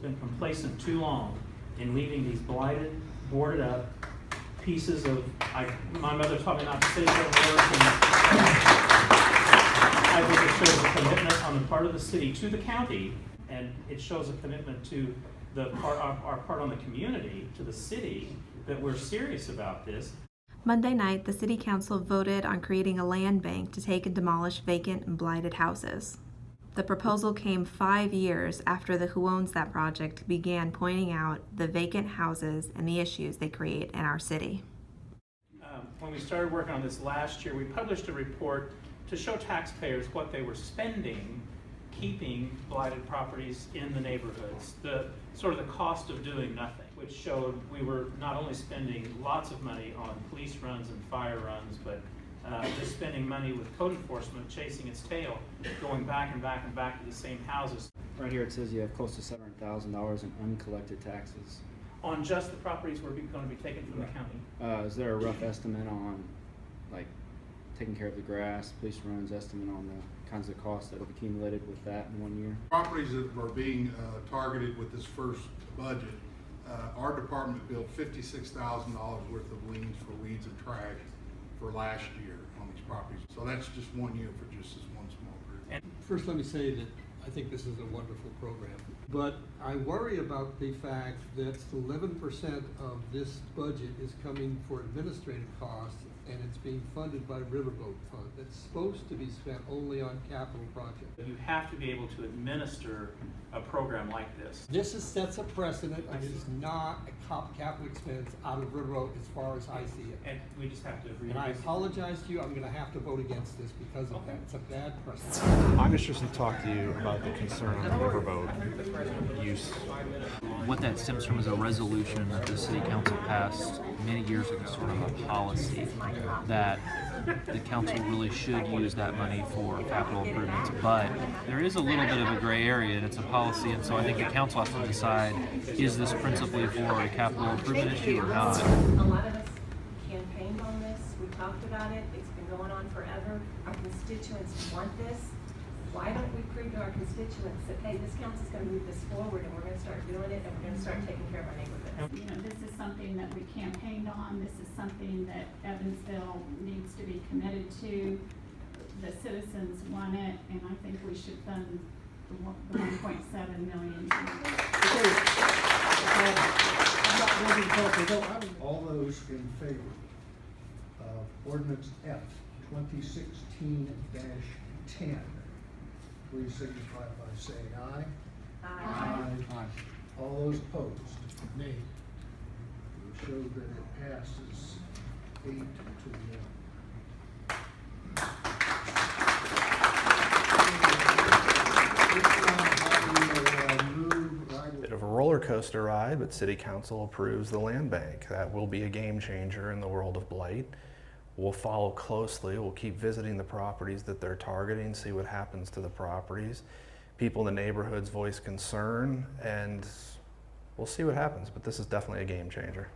been complacent too long in leaving these blighted, boarded up pieces of, my mother taught me not to say certain words, and I think it shows a commitment on the part of the city to the county, and it shows a commitment to our part on the community, to the city, that we're serious about this. Monday night, the City Council voted on creating a land bank to take and demolish vacant and blighted houses. The proposal came 5 years after the who owns that project began pointing out the vacant houses and the issues they create in our city. When we started working on this last year, we published a report to show taxpayers what they were spending keeping blighted properties in the neighborhoods, the cost of doing nothing, which showed we were not only spending lots of money on police runs and fire runs, but just spending money with code enforcement chasing its tail, going back and back and back to the same houses. Right here it says you have close to $700,000 in uncollected taxes. On just the properties we're going to be taken from the county. Is there a rough estimate on, like, taking care of the grass, police runs, estimate on the kinds of costs that have accumulated with that in 1 year? Properties that are being targeted with this first budget, our department billed $56,000 worth of liens for weeds and trash for last year on these properties. So that's just 1 year for just this one small group. And first, let me say that I think this is a wonderful program, but I worry about the fact that 11% of this budget is coming for administrative costs, and it's being funded by Riverboat Fund. That's supposed to be spent only on capital projects. you have to be able to administer a program like this. This sets a precedent, and it is not a capital expense out of Riverboat as far as I see it. And we just have to agree. And I apologize to you, I'm gonna have to vote against this because of that. It's a bad precedent. I'm interested to talk to you about the concern on riverboat use. What that stems from is a resolution that the City Council passed many years ago, sort of a policy that the council really should use that money for capital improvements, but there is a little bit of a gray area, and it's a policy, and so I think the council has to decide, is this principally for a capital improvement issue or not? A lot of us campaigned on this, we talked about it, it's been going on forever. Our constituents want this. Why don't we prove to our constituents that, hey, this council's gonna move this forward and we're gonna start doing it and we're gonna start taking care of our neighborhoods. You know, this is something that we campaigned on. This is something that Evansville needs to be committed to. The citizens want it, and I think we should fund the 1.7 million. All those in favor of ordinance F 2016-10, please signify by saying aye. Aye. All those opposed? Nay. Will show that it passes 8-1. Bit of a roller coaster ride, but City Council approves the land bank. That will be a game changer in the world of blight. We'll follow closely. We'll keep visiting the properties that they're targeting, see what happens to the properties. People in the neighborhoods voice concern, and we'll see what happens, but this is definitely a game changer.